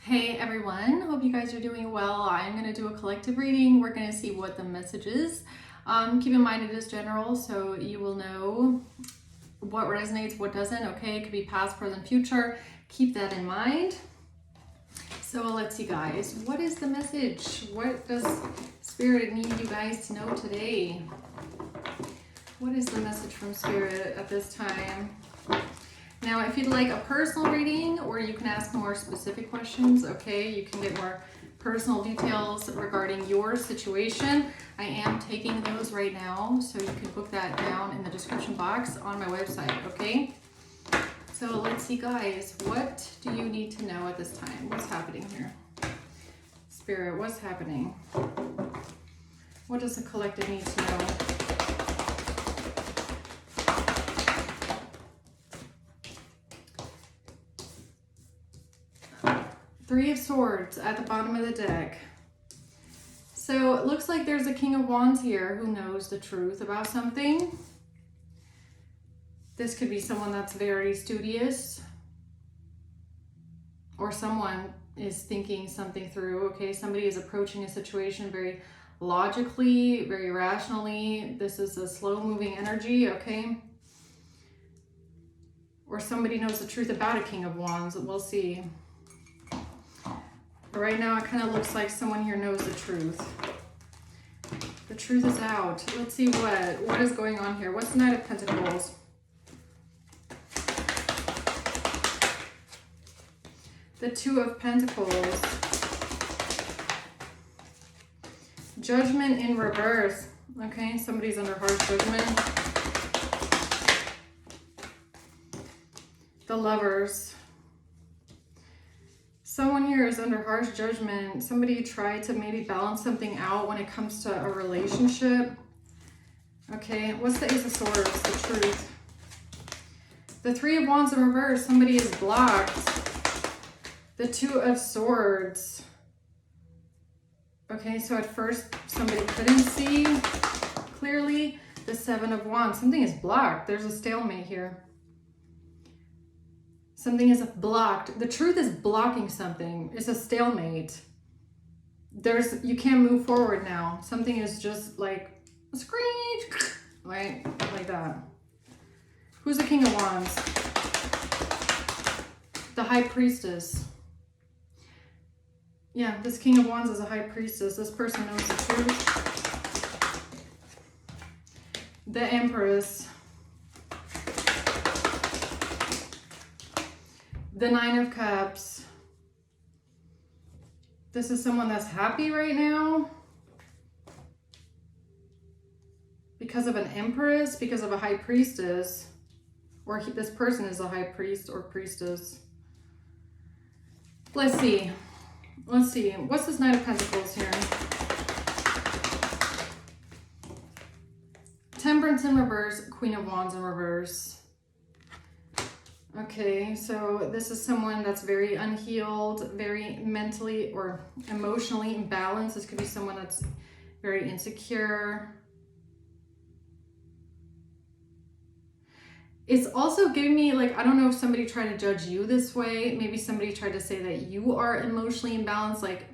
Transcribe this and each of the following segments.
Hey everyone, hope you guys are doing well. I'm going to do a collective reading. We're going to see what the message is. Keep in mind it is general, so you will know what resonates, what doesn't. Okay, it could be past, present, future. Keep that in mind. So let's see, guys. What is the message? What does Spirit need you guys to know today? What is the message from Spirit at this time? Now, if you'd like a personal reading, or you can ask more specific questions, okay, you can get more personal details regarding your situation. I am taking those right now, so you can book that down in the description box on my website, okay? So let's see, guys, what do you need to know at this time? What's happening here? Spirit, what's happening? What does the collective need to know? Three of Swords at the bottom of the deck. So it looks like there's a King of Wands here who knows the truth about something. This could be someone that's very studious, or someone is thinking something through, okay? Somebody is approaching a situation very logically, very rationally. This is a slow-moving energy, okay? Or somebody knows the truth about a King of Wands. We'll see. But right now, it kind of looks like someone here knows the truth. The truth is out. Let's see what is going on here. What's the Knight of Pentacles? The Two of Pentacles. Judgment in reverse. Okay, somebody's under harsh judgment. The Lovers. Someone here is under harsh judgment. Somebody tried to maybe balance something out when it comes to a relationship. Okay, what's the Ace of Swords? The truth. The Three of Wands in reverse. Somebody is blocked. The Two of Swords. Okay, so at first somebody couldn't see clearly. The Seven of Wands. Something is blocked. There's a stalemate here. Something is blocked. The truth is blocking something. It's a stalemate. You can't move forward now. Something is just like a screech, right? Like that. Who's the King of Wands? The High Priestess. Yeah, this King of Wands is a High Priestess. This person knows the truth. The Empress. The Nine of Cups. This is someone that's happy right now because of an Empress, because of a High Priestess, or this person is a High Priest or Priestess. Let's see. Let's see. What's this Knight of Pentacles here? Temperance in reverse, Queen of Wands in reverse. Okay, so this is someone that's very unhealed, very mentally or emotionally imbalanced. This could be someone that's very insecure. It's also giving me, like, I don't know if somebody tried to judge you this way. Maybe somebody tried to say that you are emotionally imbalanced. Like,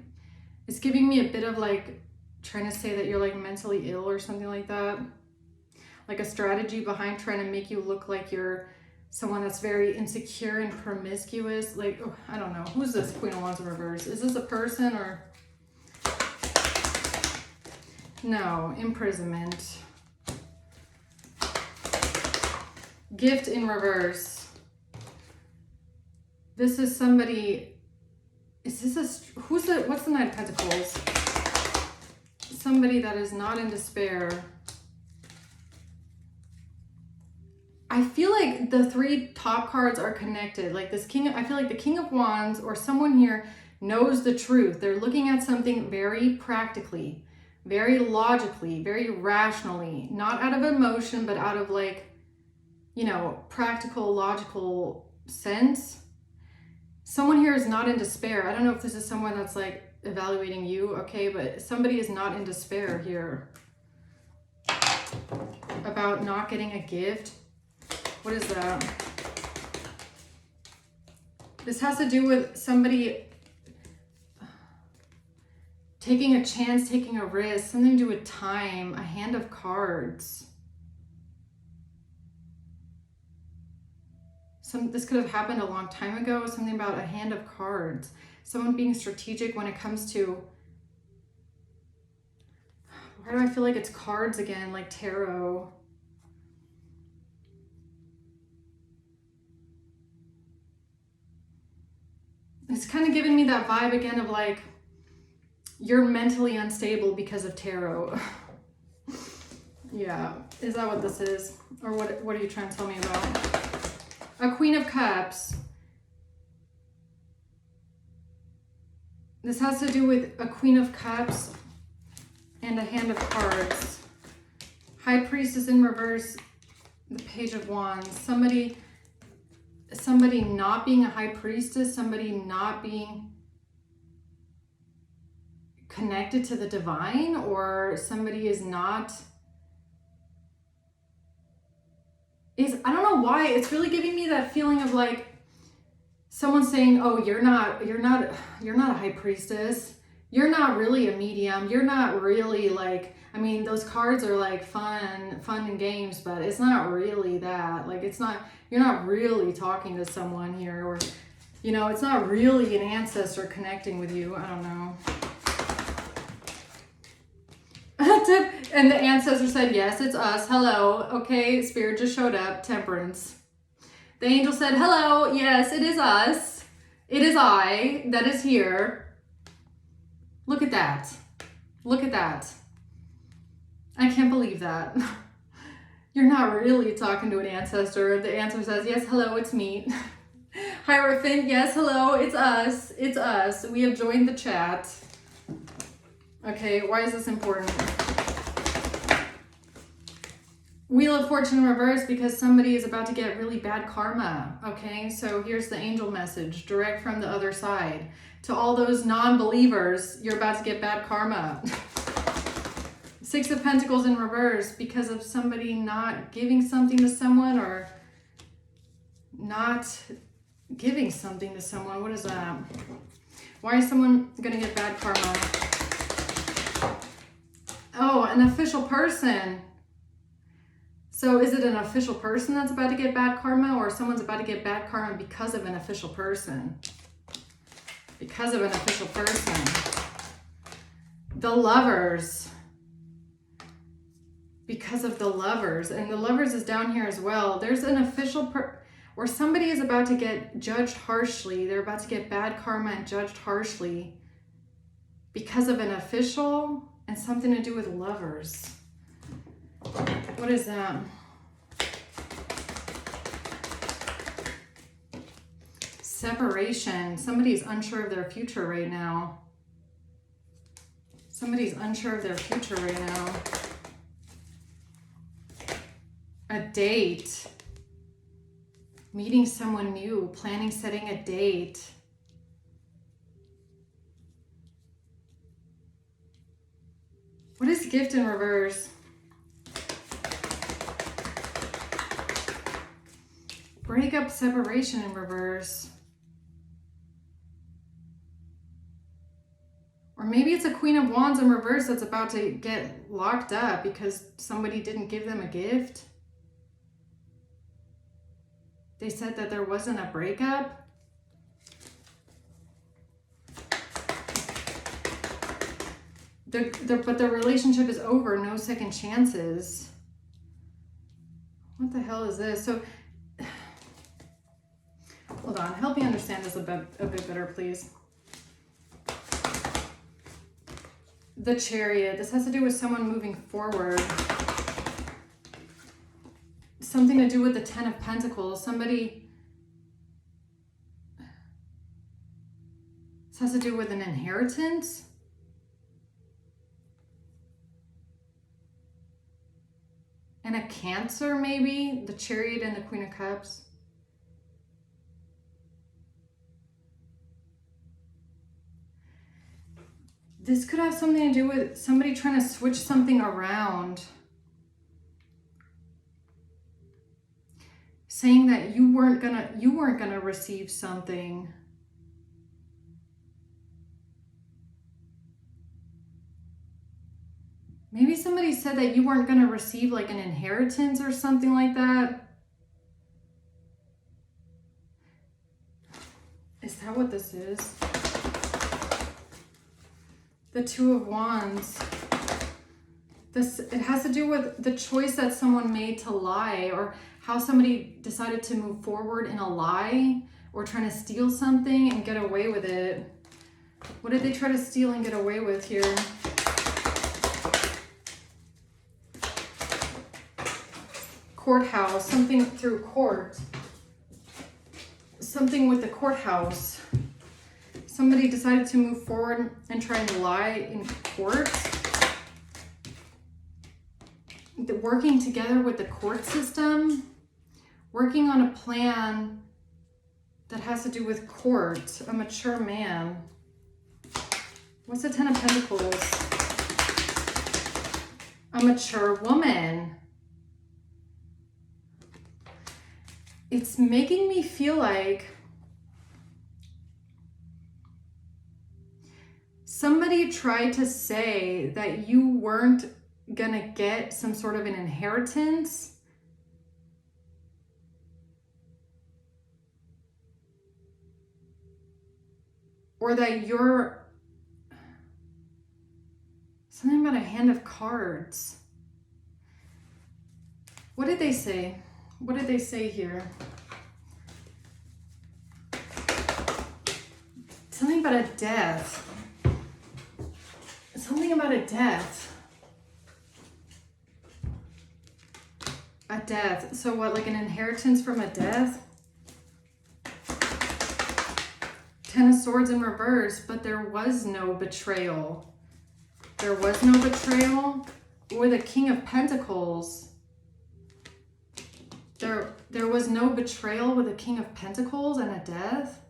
it's giving me a bit of, like, trying to say that you're, like, mentally ill or something like that. Like a strategy behind trying to make you look like you're someone that's very insecure and promiscuous. Like, oh, I don't know. Who's this Queen of Wands in reverse? Is this a person or? No, imprisonment. Gift in reverse. This is somebody, is this what's the Knight of Pentacles? Somebody that is not in despair. I feel like the three top cards are connected. Like this I feel like the King of Wands or someone here knows the truth. They're looking at something very practically, very logically, very rationally, not out of emotion, but out of, like, you know, practical, logical sense. Someone here is not in despair. I don't know if this is someone that's, like, evaluating you, okay, but somebody is not in despair here about not getting a gift. What is that? This has to do with somebody Taking a chance, taking a risk, something to do with time, a hand of cards. This could have happened a long time ago, something about a hand of cards. Someone being strategic when it comes to, why do I feel like it's cards again, like tarot? It's kind of giving me that vibe again of like, you're mentally unstable because of tarot. Yeah, is that what this is? Or what are you trying to tell me about? A Queen of Cups. This has to do with a Queen of Cups and a hand of cards. High Priestess in reverse, the Page of Wands. Somebody not being a High Priestess, somebody not being connected to the divine, or somebody is not, I don't know why, it's really giving me that feeling of like someone saying, oh, you're not a High Priestess. You're not really a medium. You're not really like, I mean, those cards are like fun and games, but it's not really that. Like, you're not really talking to someone here, or, you know, it's not really an ancestor connecting with you. I don't know. And the ancestor said, yes, it's us. Hello. Okay, Spirit just showed up. Temperance. The angel said, hello. Yes, it is us. It is I that is here. Look at that. Look at that. I can't believe that. You're not really talking to an ancestor. The ancestor says, yes, hello, it's me. Hierophant, yes, hello, it's us. It's us. We have joined the chat. Okay, why is this important? Wheel of Fortune in reverse, because somebody is about to get really bad karma. Okay, so here's the angel message, direct from the other side. To all those non-believers, you're about to get bad karma. Six of Pentacles in reverse, because of somebody not giving something to someone, or not giving something to someone. What is that? Why is someone going to get bad karma? Oh, an official person. So is it an official person that's about to get bad karma, or someone's about to get bad karma because of an official person? Because of an official person. The Lovers. Because of the Lovers. And the Lovers is down here as well. There's an official or somebody is about to get judged harshly. They're about to get bad karma and judged harshly because of an official and something to do with lovers. What is that? Separation. Somebody's unsure of their future right now. Somebody's unsure of their future right now. A date. Meeting someone new. Planning, setting a date. What is gift in reverse? Breakup, separation in reverse. Or maybe it's a Queen of Wands in reverse that's about to get locked up because somebody didn't give them a gift. They said that there wasn't a breakup. But the relationship is over, no second chances. What the hell is this? So, hold on, help me understand this a bit better, please. The Chariot, this has to do with someone moving forward. Something to do with the Ten of Pentacles. Somebody, this has to do with an inheritance. And a Cancer, maybe? The Chariot and the Queen of Cups. This could have something to do with somebody trying to switch something around. Saying that you weren't gonna receive something. Maybe somebody said that you weren't going to receive like an inheritance or something like that. Is that what this is? The Two of Wands. It has to do with the choice that someone made to lie, or how somebody decided to move forward in a lie, or trying to steal something and get away with it. What did they try to steal and get away with here? Courthouse, something through court. Something with the courthouse. Somebody decided to move forward and try and lie in court. Working together with the court system. Working on a plan that has to do with court. A mature man. What's the Ten of Pentacles? A mature woman. It's making me feel like somebody tried to say that you weren't gonna get some sort of an inheritance. Or that you're something about a hand of cards. What did they say? What did they say here? Something about a death. Something about a death. A death. So what, like an inheritance from a death? Ten of Swords in reverse, but there was no betrayal. There was no betrayal. Or the King of Pentacles. There was no betrayal with a King of Pentacles and a death.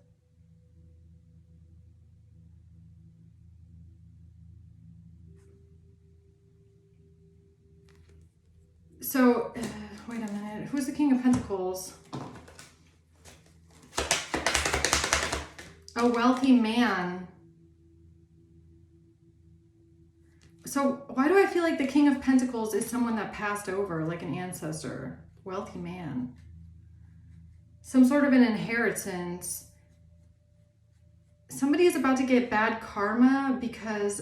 So, wait a minute. Who's the King of Pentacles? A wealthy man. So why do I feel like the King of Pentacles is someone that passed over, like an ancestor? Wealthy man. Some sort of an inheritance. Somebody is about to get bad karma because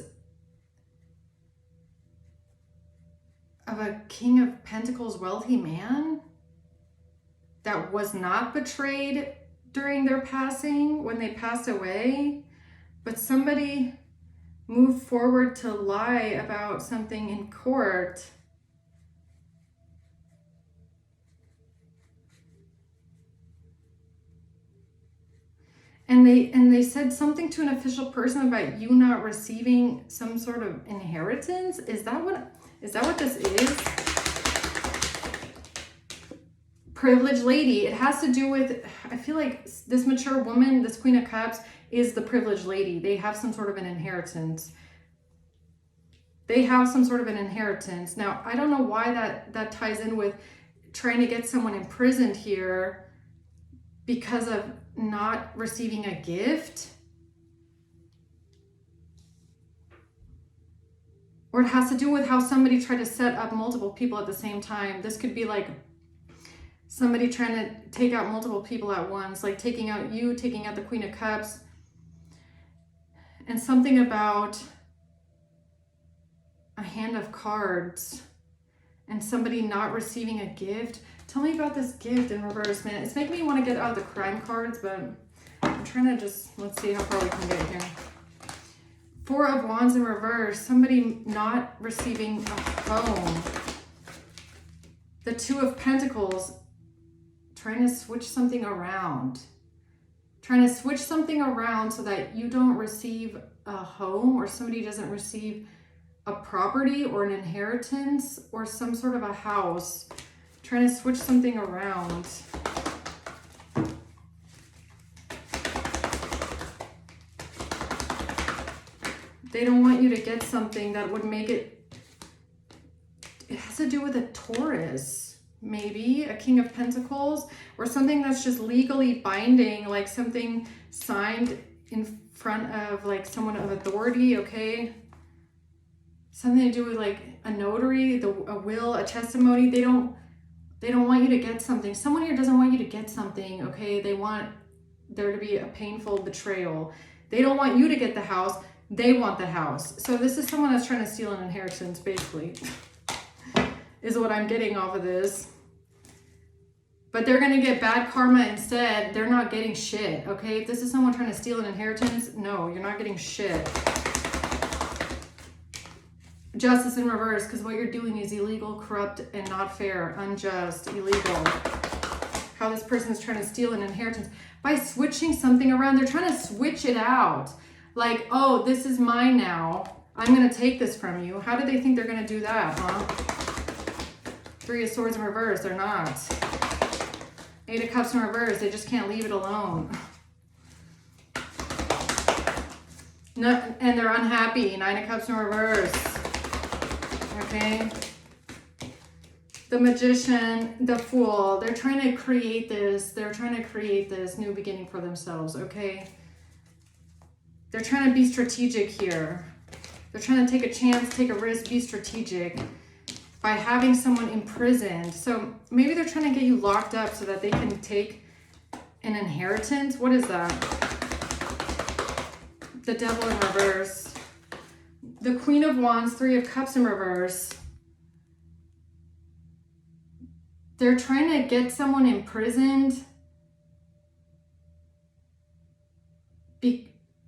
of a King of Pentacles wealthy man that was not betrayed during their passing, when they passed away, but somebody moved forward to lie about something in court. And they said something to an official person about you not receiving some sort of inheritance. Is that what this is? Privileged lady. It has to do with, I feel like this mature woman, this Queen of Cups, is the privileged lady. They have some sort of an inheritance. They have some sort of an inheritance. Now, I don't know why that ties in with trying to get someone imprisoned here because of not receiving a gift. Or it has to do with how somebody tried to set up multiple people at the same time. This could be like somebody trying to take out multiple people at once, like taking out you, taking out the Queen of Cups. And something about a hand of cards and somebody not receiving a gift. Tell me about this gift in reverse, man. It's making me want to get out the crime cards, but I'm trying to just, let's see how far we can get here. Four of Wands in reverse. Somebody not receiving a home. The Two of Pentacles. Trying to switch something around. Trying to switch something around so that you don't receive a home, or somebody doesn't receive a property or an inheritance or some sort of a house. Trying to switch something around. They don't want you to get something that would make it... It has to do with a Taurus, maybe, a King of Pentacles, or something that's just legally binding, like something signed in front of like someone of authority, okay? something to do with like a notary, a will, a testimony. They don't want you to get something. Someone here doesn't want you to get something, okay? They want there to be a painful betrayal. They don't want you to get the house. They want the house. So this is someone that's trying to steal an inheritance, basically, is what I'm getting off of this. But they're going to get bad karma instead. They're not getting shit, okay? If this is someone trying to steal an inheritance, no, you're not getting shit. Justice in reverse, because what you're doing is illegal, corrupt, and not fair, unjust, illegal. How this person is trying to steal an inheritance. By switching something around, they're trying to switch it out. Like, oh, this is mine now. I'm going to take this from you. How do they think they're going to do that, huh? Three of Swords in reverse, they're not. Eight of Cups in reverse, they just can't leave it alone. No, and they're unhappy. Nine of Cups in reverse. Okay. The Magician, the Fool, they're trying to create this. They're trying to create this new beginning for themselves, okay? They're trying to be strategic here. They're trying to take a chance, take a risk, be strategic by having someone imprisoned. So maybe they're trying to get you locked up so that they can take an inheritance. What is that? The Devil in reverse. The Queen of Wands, Three of Cups in reverse. They're trying to get someone imprisoned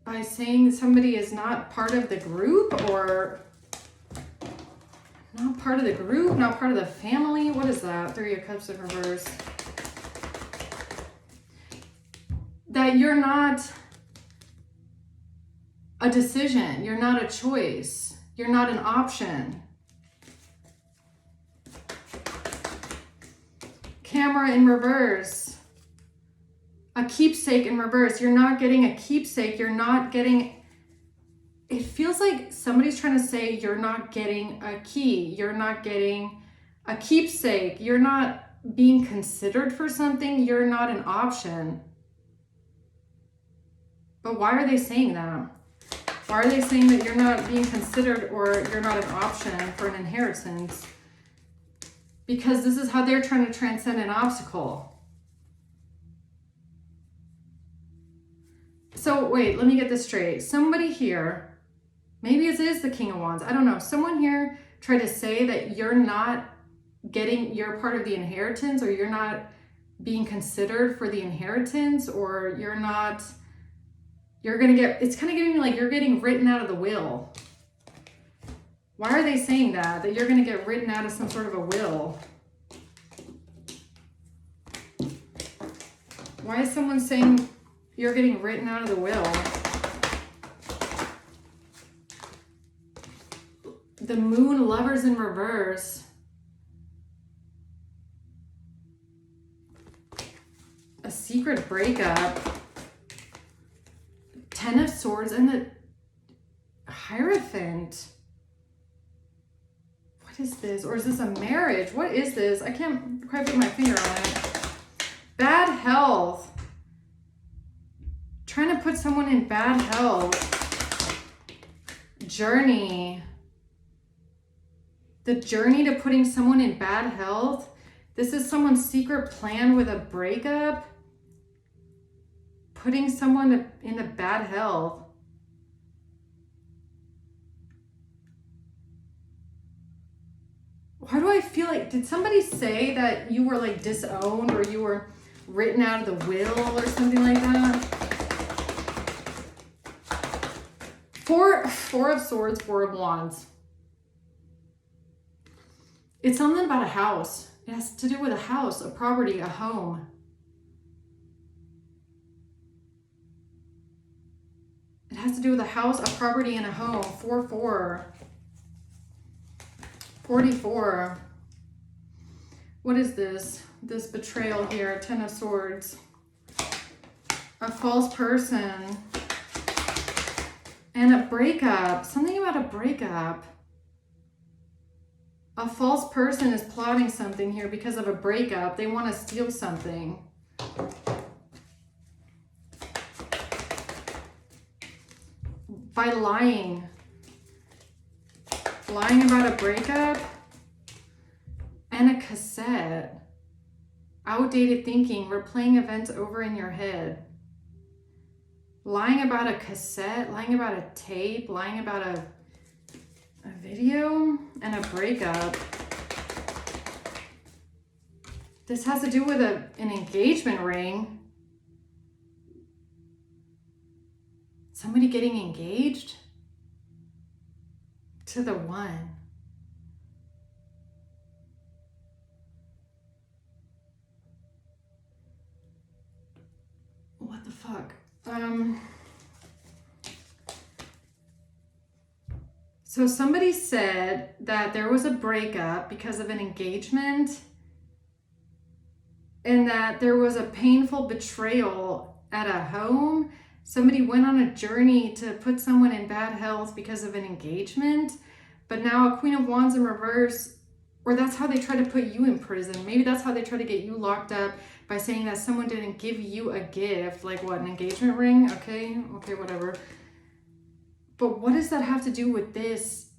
by saying somebody is not part of the group, or not part of the group, not part of the family. What is that? Three of Cups in reverse. That you're not a decision. You're not a choice. You're not an option. Camera in reverse. A keepsake in reverse. You're not getting a keepsake. You're not getting... It feels like somebody's trying to say you're not getting a key. You're not getting a keepsake. You're not being considered for something. You're not an option. But why are they saying that? Why are they saying that you're not being considered or you're not an option for an inheritance? Because this is how they're trying to transcend an obstacle. So wait, let me get this straight. Somebody here, maybe it is the King of Wands, I don't know. Someone here tried to say that you're not getting your part of the inheritance, or you're not being considered for the inheritance, or you're not... You're going to get, it's kind of giving me like you're getting written out of the will. Why are they saying that? That you're going to get written out of some sort of a will? Why is someone saying you're getting written out of the will? The Moon, Lovers in reverse. A secret breakup. Ten of Swords and the Hierophant. What is this? Or is this a marriage? What is this? I can't quite put my finger on it. Bad health. Trying to put someone in bad health. Journey. The journey to putting someone in bad health. This is someone's secret plan with a breakup. Putting someone in a bad health. Why do I feel like, did somebody say that you were like disowned, or you were written out of the will or something like that? Four of Swords, Four of Wands. It's something about a house. It has to do with a house, a property, a home. It has to do with a house, a property, and a home. 4-4. 44. What is this? This betrayal here. 10 of Swords. A false person. And a breakup. Something about a breakup. A false person is plotting something here because of a breakup. They want to steal something. By lying. Lying about a breakup. And a cassette. Outdated thinking. Replaying events over in your head. Lying about a cassette. Lying about a tape. Lying about a video. And a breakup. This has to do with an engagement ring. Somebody getting engaged to the one. What the fuck? So somebody said that there was a breakup because of an engagement and that there was a painful betrayal at a home. Somebody went on a journey to put someone in bad health because of an engagement, but now a Queen of Wands in reverse, or that's how they try to put you in prison. Maybe that's how they try to get you locked up, by saying that someone didn't give you a gift, like what, an engagement ring? Okay, whatever. But what does that have to do with this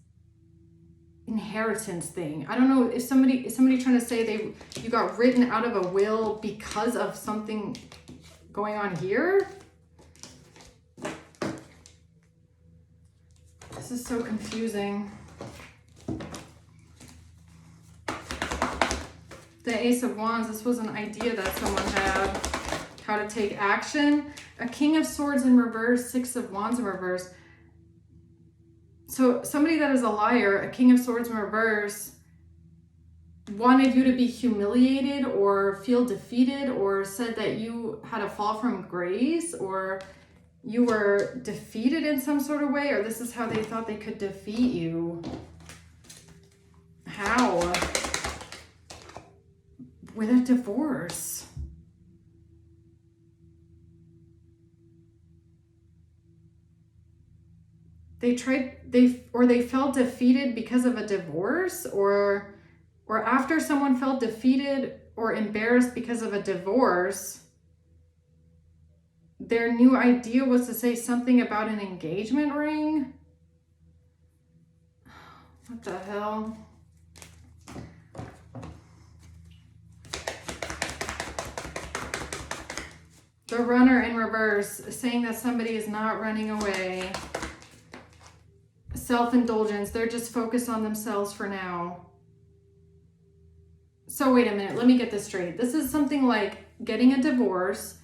inheritance thing? I don't know. Is somebody trying to say you got written out of a will because of something going on here? This is so confusing. The Ace of Wands, this was an idea that someone had, how to take action. A King of Swords in reverse, Six of Wands in reverse. So somebody that is a liar, a King of Swords in reverse, wanted you to be humiliated or feel defeated, or said that you had a fall from grace, or you were defeated in some sort of way, or this is how they thought they could defeat you. How? With a divorce. They felt defeated because of a divorce, or after someone felt defeated or embarrassed because of a divorce, their new idea was to say something about an engagement ring. What the hell? The Runner in reverse, saying that somebody is not running away. Self-indulgence, they're just focused on themselves for now. So wait a minute, let me get this straight. This is something like getting a divorce,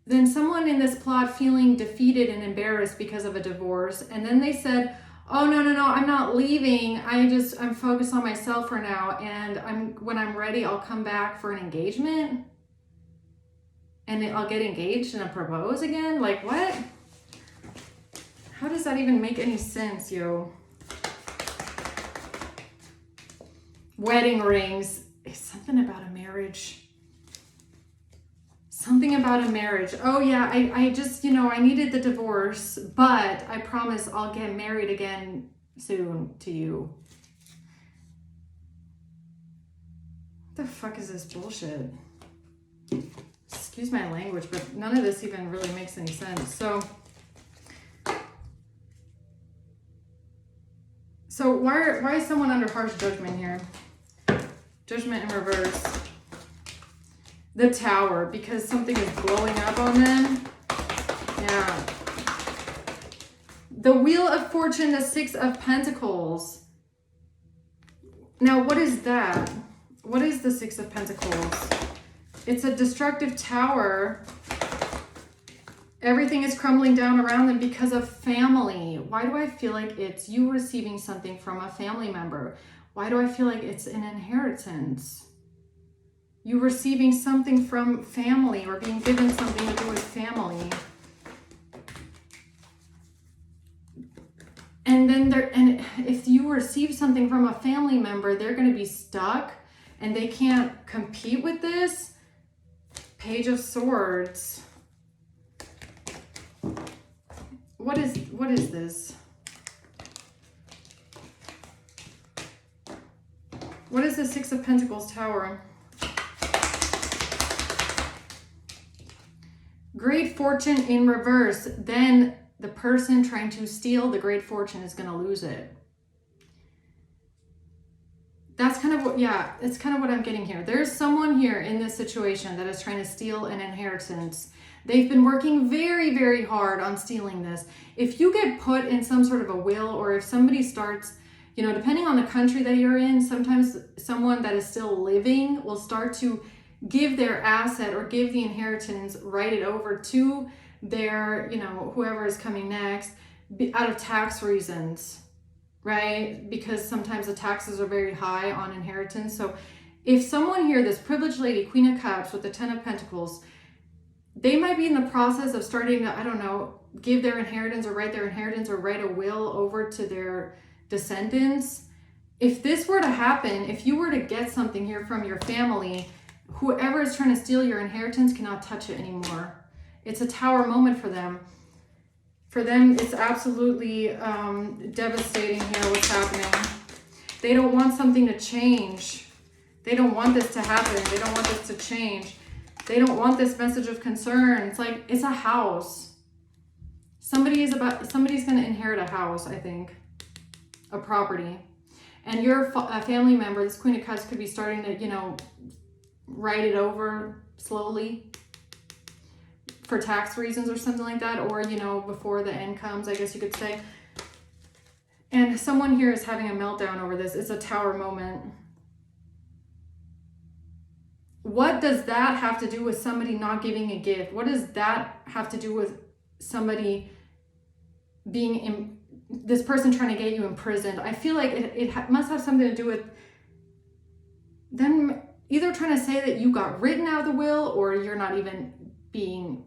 then someone in this plot feeling defeated and embarrassed because of a divorce, and then they said, oh, no, I'm not leaving. I'm focused on myself for now, and when I'm ready, I'll come back for an engagement. And I'll get engaged and I'll propose again? Like, what? How does that even make any sense, yo? Wedding rings. It's something about a marriage. Something about a marriage. Oh, yeah, I just, I needed the divorce, but I promise I'll get married again soon to you. What the fuck is this bullshit? Excuse my language, but none of this even really makes any sense. So why is someone under harsh judgment here? Judgment in reverse. The Tower, because something is blowing up on them. Yeah. The Wheel of Fortune, the Six of Pentacles. Now, what is that? What is the Six of Pentacles? It's a destructive tower. Everything is crumbling down around them because of family. Why do I feel like it's you receiving something from a family member? Why do I feel like it's an inheritance? You receiving something from family, or being given something to do with family. And if you receive something from a family member, they're going to be stuck and they can't compete with this. Page of Swords. What is this? What is the Six of Pentacles Tower? Great fortune in reverse. Then the person trying to steal the great fortune is going to lose it. kind of what, yeah, it's kind of what I'm getting here. There's someone here in this situation that is trying to steal an inheritance. They've been working very, very hard on stealing this. If you get put in some sort of a will, or if somebody starts, you know, depending on the country that you're in, sometimes someone that is still living will start to give their asset or give the inheritance, write it over to their, you know, whoever is coming next, out of tax reasons, right? Because sometimes the taxes are very high on inheritance. So if someone here, this privileged lady, Queen of Cups with the 10 of Pentacles, they might be in the process of starting to, I don't know, give their inheritance or write their inheritance or write a will over to their descendants. If this were to happen, if you were to get something here from your family, whoever is trying to steal your inheritance cannot touch it anymore. It's a tower moment for them. For them, it's absolutely devastating here what's happening. They don't want something to change. They don't want this to happen. They don't want this to change. They don't want this message of concern. It's like, it's a house. Somebody's going to inherit a house, I think. A property. And your family member, this Queen of Cups, could be starting to, you know, write it over slowly for tax reasons or something like that, or, you know, before the end comes, I guess you could say. And someone here is having a meltdown over this. It's a tower moment. What does that have to do with somebody not giving a gift? What does that have to do with somebody being in, this person trying to get you imprisoned? I feel like it must have something to do with them either trying to say that you got written out of the will, or you're not even being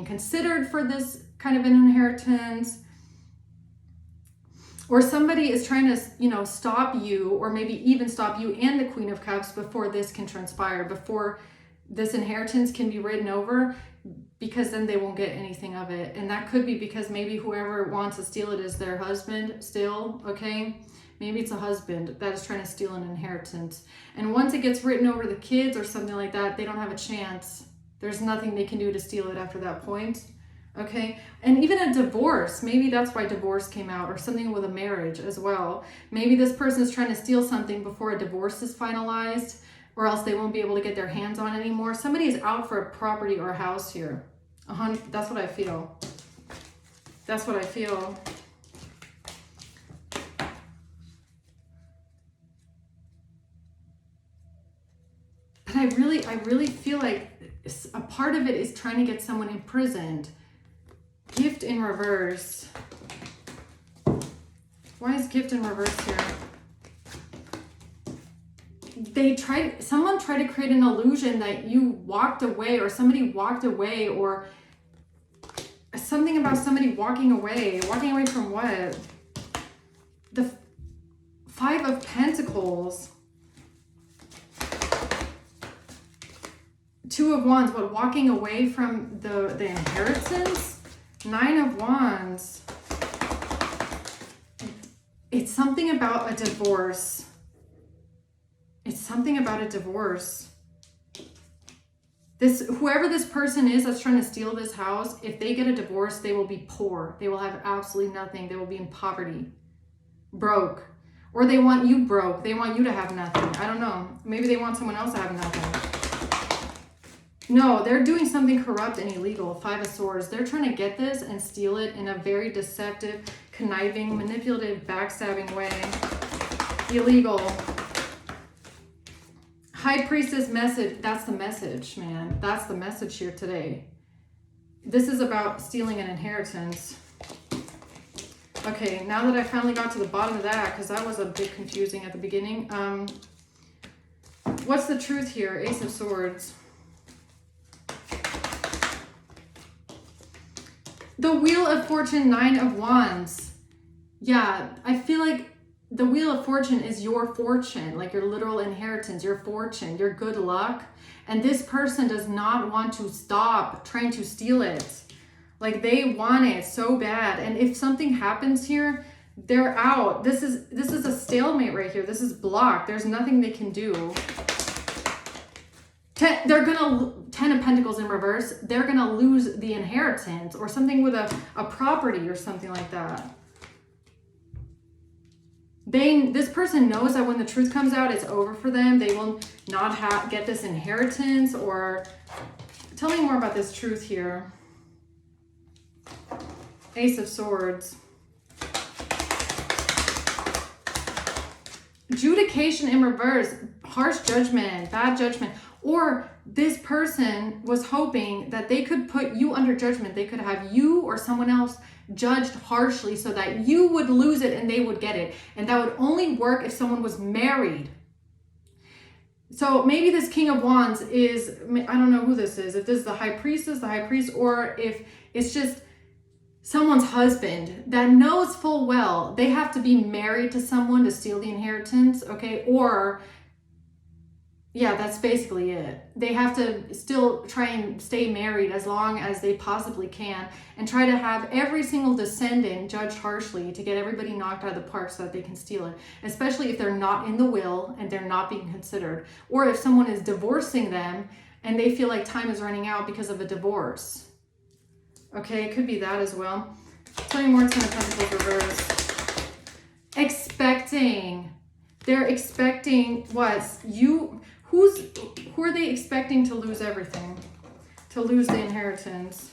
considered for this kind of an inheritance. Or somebody is trying to, you know, stop you, or maybe even stop you and the Queen of Cups before this can transpire, before this inheritance can be written over, because then they won't get anything of it. And that could be because maybe whoever wants to steal it is their husband still, okay? Maybe it's a husband that is trying to steal an inheritance. And once it gets written over the kids or something like that, they don't have a chance. There's nothing they can do to steal it after that point. Okay, and even a divorce, maybe that's why divorce came out, or something with a marriage as well. Maybe this person is trying to steal something before a divorce is finalized, or else they won't be able to get their hands on it anymore. Somebody is out for a property or a house here. That's what I feel. That's what I feel. But I really feel like a part of it is trying to get someone imprisoned. Gift in reverse. Why is gift in reverse here? Someone tried to create an illusion that you walked away, or somebody walked away, or something about somebody walking away. Walking away from what? The 5 of Pentacles. 2 of Wands, but walking away from the inheritance? 9 of Wands. It's something about a divorce. It's something about a divorce. Whoever this person is that's trying to steal this house, if they get a divorce, they will be poor. They will have absolutely nothing. They will be in poverty. Broke. Or they want you broke. They want you to have nothing. I don't know. Maybe they want someone else to have nothing. No, they're doing something corrupt and illegal. 5 of Swords. They're trying to get this and steal it in a very deceptive, conniving, manipulative, backstabbing way. Illegal. High Priestess message. That's the message, man. That's the message here today. This is about stealing an inheritance. Okay, now that I finally got to the bottom of that, because that was a bit confusing at the beginning. What's the truth here? Ace of Swords. The Wheel of Fortune, 9 of Wands. Yeah, I feel like the Wheel of Fortune is your fortune, like your literal inheritance, your fortune, your good luck. And this person does not want to stop trying to steal it. Like they want it so bad. And if something happens here, they're out. This is a stalemate right here. This is blocked. There's nothing they can do. 10 of Pentacles in reverse. They're gonna lose the inheritance or something with a property or something like that. This person knows that when the truth comes out, it's over for them. They will not get this inheritance. Or tell me more about this truth here. Ace of Swords. Adjudication in reverse. Harsh judgment, bad judgment. Or this person was hoping that they could put you under judgment. They could have you or someone else judged harshly so that you would lose it and they would get it. And that would only work if someone was married. So maybe this King of Wands is, I don't know who this is. If this is the High Priestess, the High Priest, or if it's just someone's husband that knows full well they have to be married to someone to steal the inheritance, okay? Or, yeah, that's basically it. They have to still try and stay married as long as they possibly can and try to have every single descendant judged harshly to get everybody knocked out of the park so that they can steal it, especially if they're not in the will and they're not being considered. Or if someone is divorcing them and they feel like time is running out because of a divorce. Okay, it could be that as well. Tell me more. Ten of Pentacles reverse. Expecting. They're expecting what? Who are they expecting to lose everything? To lose the inheritance?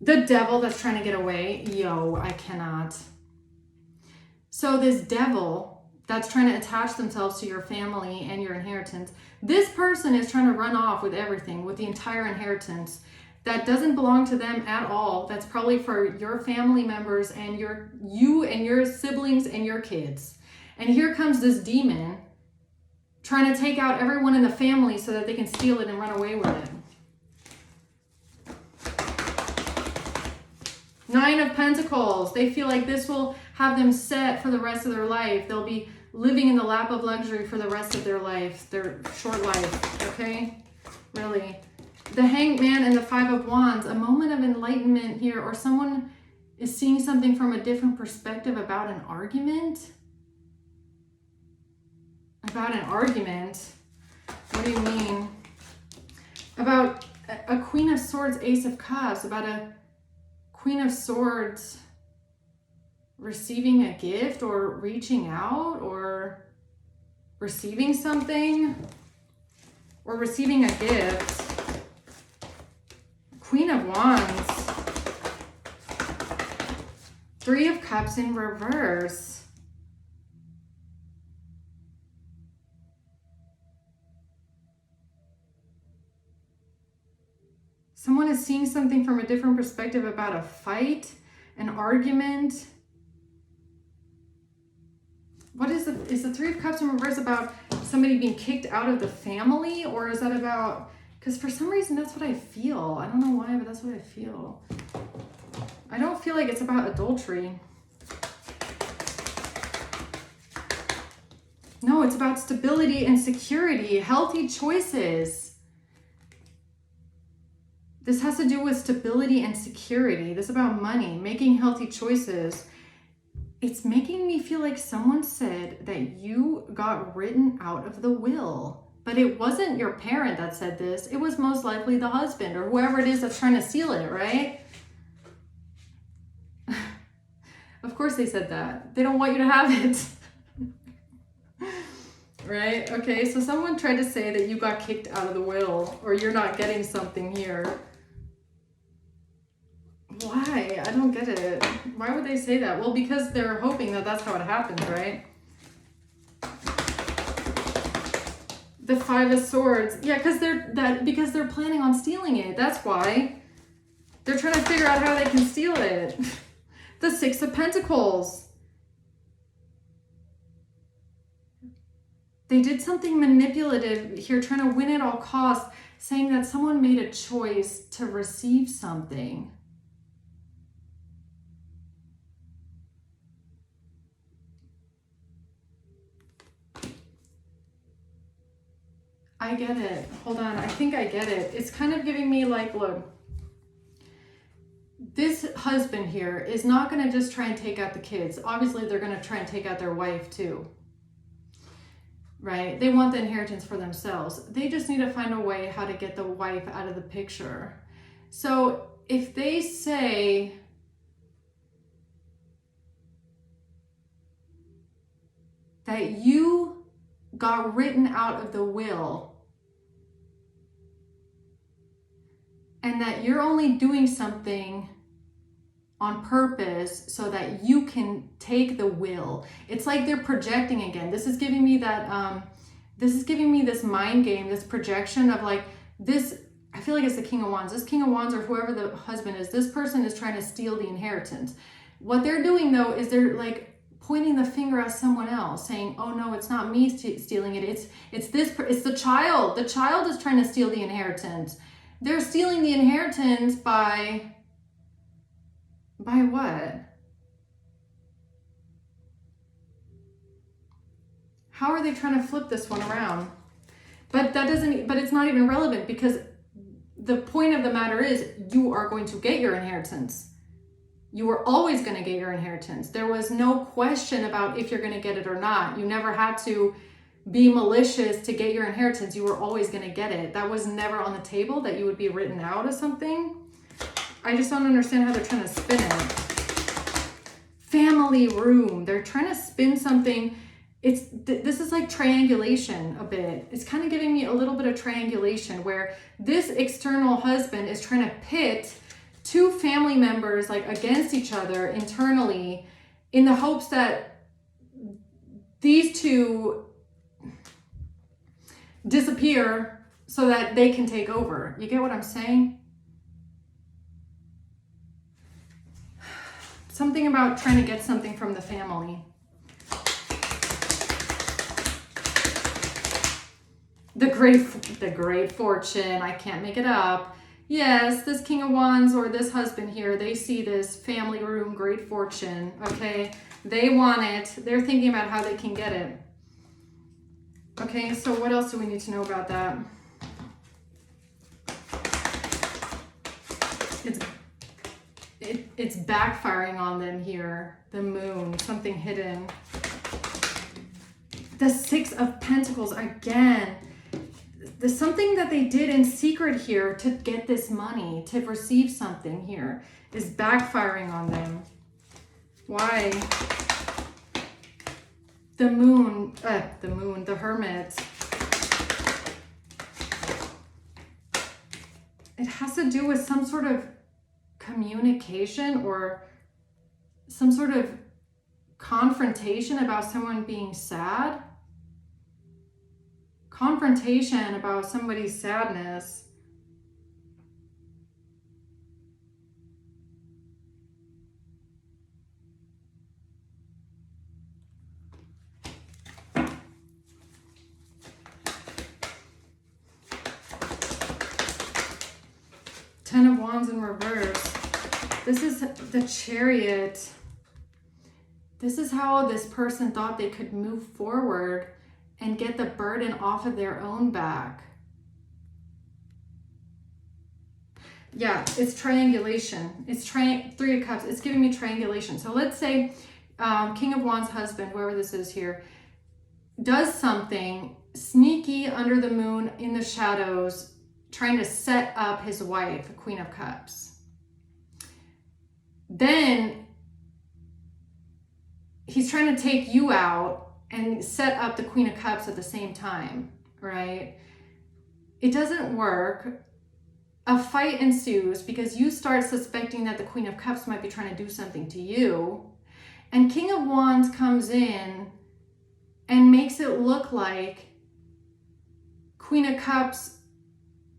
The devil that's trying to get away. Yo, I cannot. So this devil that's trying to attach themselves to your family and your inheritance, this person is trying to run off with everything, with the entire inheritance that doesn't belong to them at all. That's probably for your family members and you and your siblings and your kids. And here comes this demon trying to take out everyone in the family so that they can steal it and run away with it. Nine of Pentacles. They feel like this will have them set for the rest of their life. They'll be living in the lap of luxury for the rest of their life, their short life, okay? Really. The Hanged Man and the Five of Wands, a moment of enlightenment here, or someone is seeing something from a different perspective about an argument. About an argument? What do you mean? About a Queen of Swords, Ace of Cups, about a Queen of Swords receiving a gift or reaching out or receiving something or receiving a gift. Queen of Wands. Three of Cups in reverse. Someone is seeing something from a different perspective about a fight, an argument. What is the Three of Cups in reverse about somebody being kicked out of the family? Or is that about, because for some reason that's what I feel. I don't know why, but that's what I feel. I don't feel like it's about adultery. No, it's about stability and security, healthy choices. This has to do with stability and security. This is about money, making healthy choices. It's making me feel like someone said that you got written out of the will. But it wasn't your parent that said this. It was most likely the husband or whoever it is that's trying to steal it, right? Of course they said that. They don't want you to have it. Right? Okay, so someone tried to say that you got kicked out of the will or you're not getting something here. Why? I don't get it. Why would they say that? Well, because they're hoping that that's how it happens, right? The Five of Swords. Yeah, because they're planning on stealing it. That's why. They're trying to figure out how they can steal it. The Six of Pentacles. They did something manipulative here, trying to win at all costs, saying that someone made a choice to receive something. I get it. Hold on. I think I get it. It's kind of giving me like, look, this husband here is not going to just try and take out the kids. Obviously, they're going to try and take out their wife too. Right? They want the inheritance for themselves. They just need to find a way how to get the wife out of the picture. So if they say, that you got written out of the will, and that you're only doing something on purpose so that you can take the will. It's like they're projecting again. This is giving me that, this is giving me this mind game, this projection of like this. I feel like it's the King of Wands. This King of Wands, or whoever the husband is, this person is trying to steal the inheritance. What they're doing though is they're like pointing the finger at someone else, saying, "Oh no, it's not me stealing it. It's the child. The child is trying to steal the inheritance." They're stealing the inheritance by what? How are they trying to flip this one around? But it's not even relevant, because the point of the matter is you are going to get your inheritance. You were always going to get your inheritance. There was no question about if you're going to get it or not. You never had to be malicious to get your inheritance. You were always going to get it. That was never on the table, that you would be written out of something. I just don't understand how they're trying to spin it. Family room. They're trying to spin something. This is like triangulation a bit. It's kind of giving me a little bit of triangulation, where this external husband is trying to pit two family members like against each other internally, in the hopes that these two disappear so that they can take over. You get what I'm saying? Something about trying to get something from the family. The great fortune. I can't make it up. Yes, this King of Wands, or this husband here, they see this family room, great fortune. Okay, they want it. They're thinking about how they can get it. Okay, so what else do we need to know about that? It's backfiring on them here. The moon, something hidden. The Six of Pentacles again. There's something that they did in secret here to get this money, to receive something here, is backfiring on them. Why? The moon, the Hermit. It has to do with some sort of communication or some sort of confrontation about someone being sad. Confrontation about somebody's sadness. Ten of Wands in reverse. This is the Chariot. This is how this person thought they could move forward and get the burden off of their own back. Yeah, it's triangulation. It's Three of Cups. It's giving me triangulation. So let's say King of Wands husband, whoever this is here, does something sneaky under the moon in the shadows, trying to set up his wife, Queen of Cups. Then he's trying to take you out and set up the Queen of Cups at the same time, right? It doesn't work. A fight ensues because you start suspecting that the Queen of Cups might be trying to do something to you. And King of Wands comes in and makes it look like Queen of Cups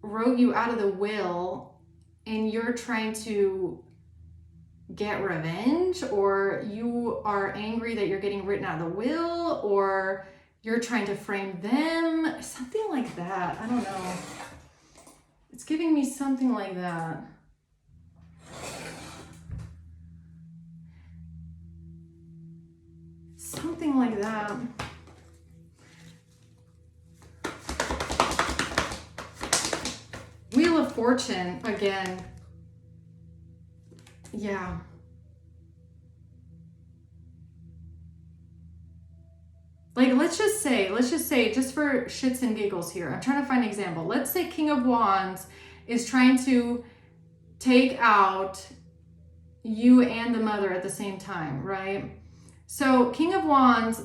wrote you out of the will and you're trying to get revenge, or you are angry that you're getting written out of the will, or you're trying to frame them, something like that. I don't know. It's giving me something like that. Something like that. Wheel of Fortune again. Yeah. Like, let's just say, just for shits and giggles here, I'm trying to find an example. Let's say King of Wands is trying to take out you and the mother at the same time, right? So King of Wands,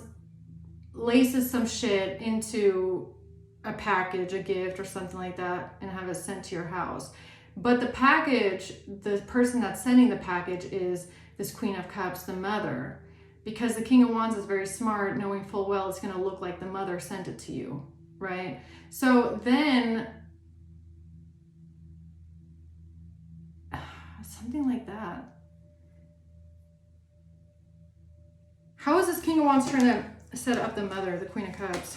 laces some shit into a package, a gift or something like that, and have it sent to your house. But the package, the person that's sending the package is this Queen of Cups, the mother. Because the King of Wands is very smart, knowing full well it's going to look like the mother sent it to you, right? So then, something like that. How is this King of Wands trying to set up the mother, the Queen of Cups?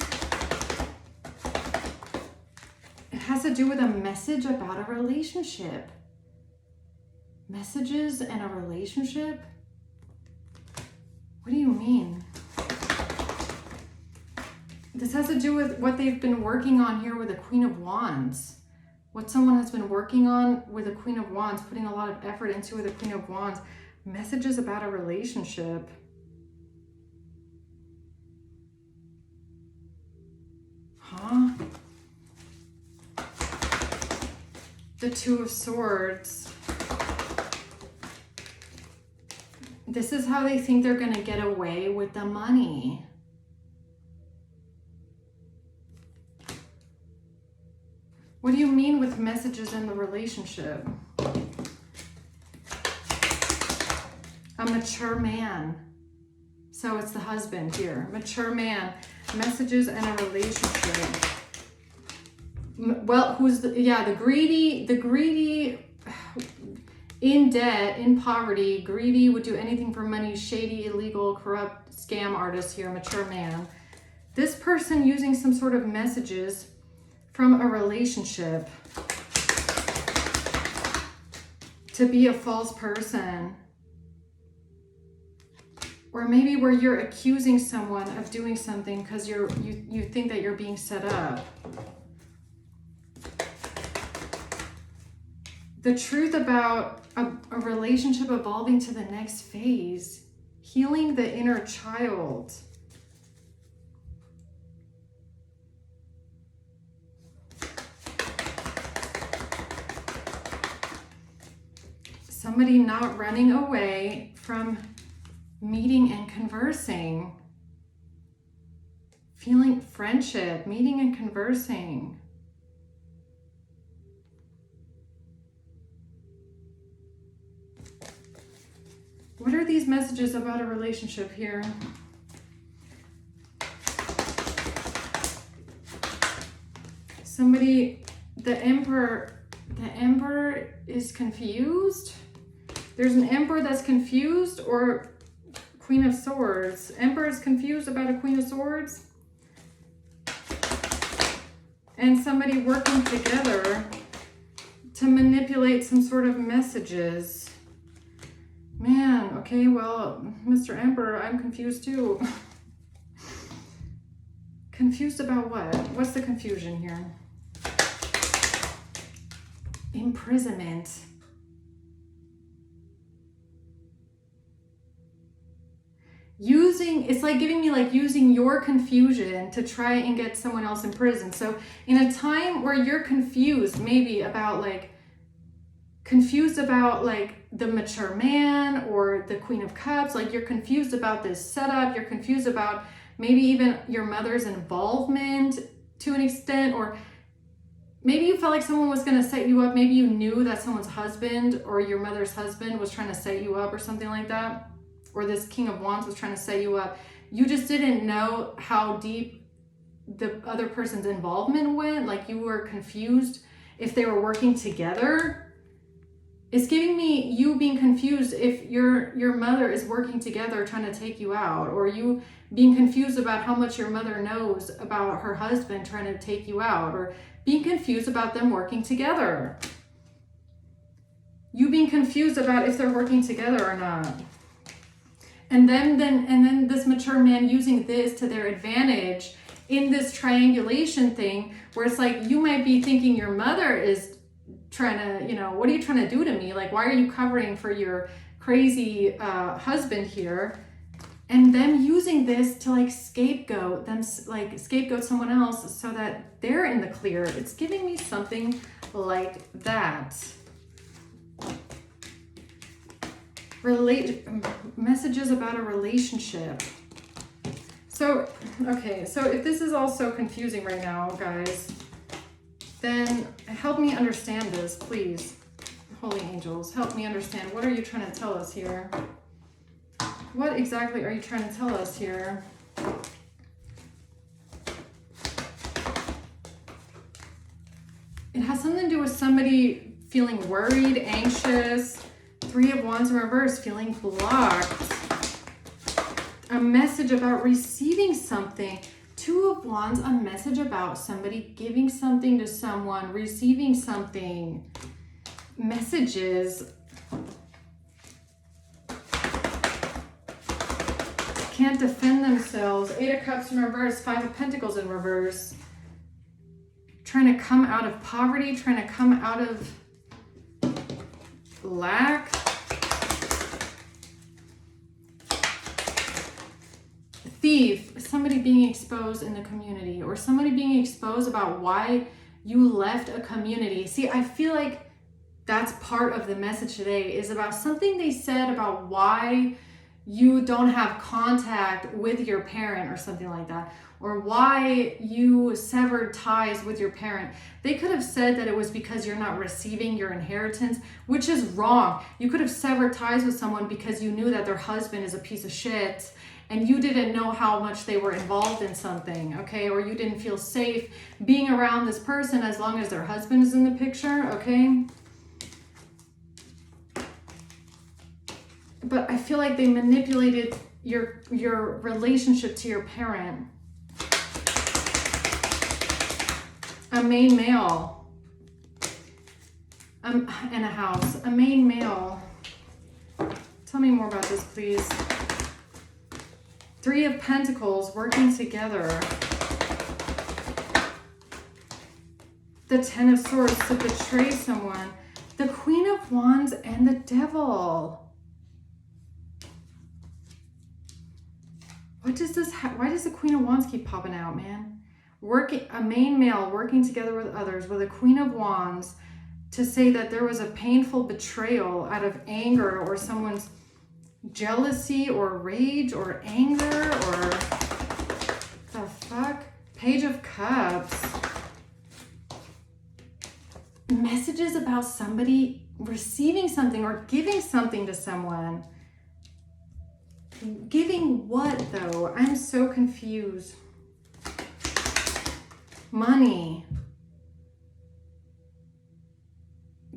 It has to do with a message about a relationship. Messages and a relationship? What do you mean? This has to do with what they've been working on here with the Queen of Wands. What someone has been working on with the Queen of Wands, putting a lot of effort into with the Queen of Wands. Messages about a relationship. Huh? The Two of Swords. This is how they think they're going to get away with the money. What do you mean with messages in the relationship? A mature man. So it's the husband here. Mature man. Messages in a relationship. Well, who's the greedy, in debt, in poverty, greedy, would do anything for money, shady, illegal, corrupt, scam artist here, mature man. This person using some sort of messages from a relationship to be a false person. Or maybe where you're accusing someone of doing something because you think that you're being set up. The truth about a relationship evolving to the next phase. Healing the inner child. Somebody not running away from meeting and conversing. Feeling friendship, meeting and conversing. What are these messages about a relationship here? Somebody, the Emperor is confused. There's an Emperor that's confused, or Queen of Swords. Emperor is confused about a Queen of Swords. And somebody working together to manipulate some sort of messages. Man, okay, well, Mr. Emperor, I'm confused too. Confused about what? What's the confusion here? Imprisonment. It's like giving me like using your confusion to try and get someone else in prison. So in a time where you're confused, maybe about like the mature man or the Queen of Cups, like you're confused about this setup, you're confused about maybe even your mother's involvement to an extent, or maybe you felt like someone was going to set you up, maybe you knew that someone's husband or your mother's husband was trying to set you up or something like that, or this King of Wands was trying to set you up. You just didn't know how deep the other person's involvement went, like you were confused if they were working together. It's giving me you being confused if your mother is working together trying to take you out, or you being confused about how much your mother knows about her husband trying to take you out, or being confused about them working together. You being confused about if they're working together or not. And then this mature man using this to their advantage in this triangulation thing, where it's like you might be thinking your mother is trying to, what are you trying to do to me? Like, why are you covering for your crazy husband here? And them using this to like scapegoat someone else so that they're in the clear. It's giving me something like that. Messages about a relationship. So, okay, so if this is all so confusing right now, guys, then help me understand this, please. Holy angels, help me understand. What are you trying to tell us here? What exactly are you trying to tell us here? It has something to do with somebody feeling worried, anxious. Three of Wands in reverse, feeling blocked. A message about receiving something. Two of Wands, a message about somebody giving something to someone, receiving something. Messages. Can't defend themselves. Eight of Cups in reverse, Five of Pentacles in reverse. Trying to come out of poverty, trying to come out of lack. Thief, somebody being exposed in the community, or somebody being exposed about why you left a community. See, I feel like that's part of the message today, is about something they said about why you don't have contact with your parent or something like that, or why you severed ties with your parent. They could have said that it was because you're not receiving your inheritance, which is wrong. You could have severed ties with someone because you knew that their husband is a piece of shit and you didn't know how much they were involved in something, okay? Or you didn't feel safe being around this person as long as their husband is in the picture, okay? But I feel like they manipulated your relationship to your parent. A main male. In a house. A main male. Tell me more about this, please. Three of Pentacles working together. The Ten of Swords to betray someone. The Queen of Wands and the Devil. What does this, why does the Queen of Wands keep popping out, man? A main male working together with others with a Queen of Wands to say that there was a painful betrayal out of anger or someone's jealousy or rage or anger or the fuck? Page of Cups. Messages about somebody receiving something or giving something to someone. Giving what though? I'm so confused. Money.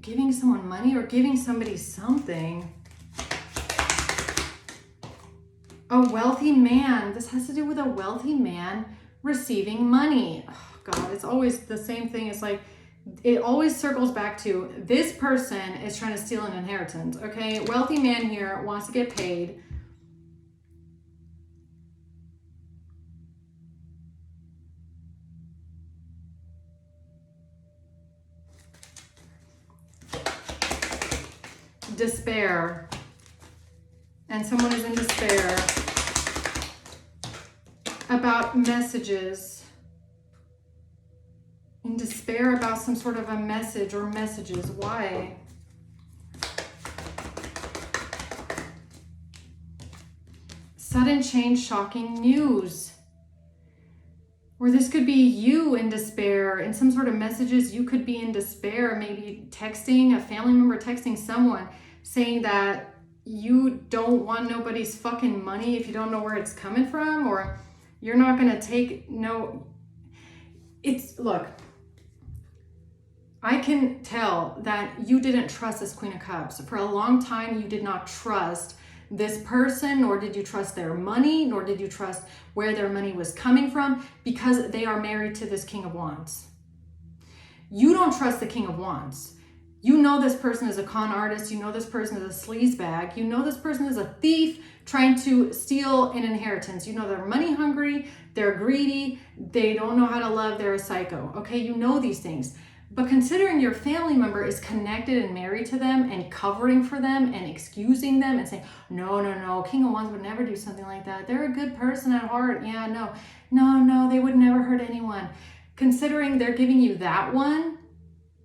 Giving someone money or giving somebody something. A wealthy man. This has to do with a wealthy man receiving money. Oh God, it's always the same thing. It's like, it always circles back to this person is trying to steal an inheritance, okay? Wealthy man here wants to get paid. Despair. And someone is in despair about messages. In despair about some sort of a message or messages. Why? Sudden change, shocking news. Or this could be you in despair. In some sort of messages, you could be in despair. Maybe texting, a family member texting someone saying that you don't want nobody's fucking money if you don't know where it's coming from, or you're not gonna take no. Look, I can tell that you didn't trust this Queen of Cups. For a long time, you did not trust this person, nor did you trust their money, nor did you trust where their money was coming from, because they are married to this King of Wands. You don't trust the King of Wands. You know this person is a con artist. You know this person is a sleazebag. You know this person is a thief trying to steal an inheritance. You know they're money hungry, they're greedy, they don't know how to love, they're a psycho. Okay, you know these things. But considering your family member is connected and married to them and covering for them and excusing them and saying, no, King of Wands would never do something like that. They're a good person at heart. Yeah, no, they would never hurt anyone. Considering they're giving you that one,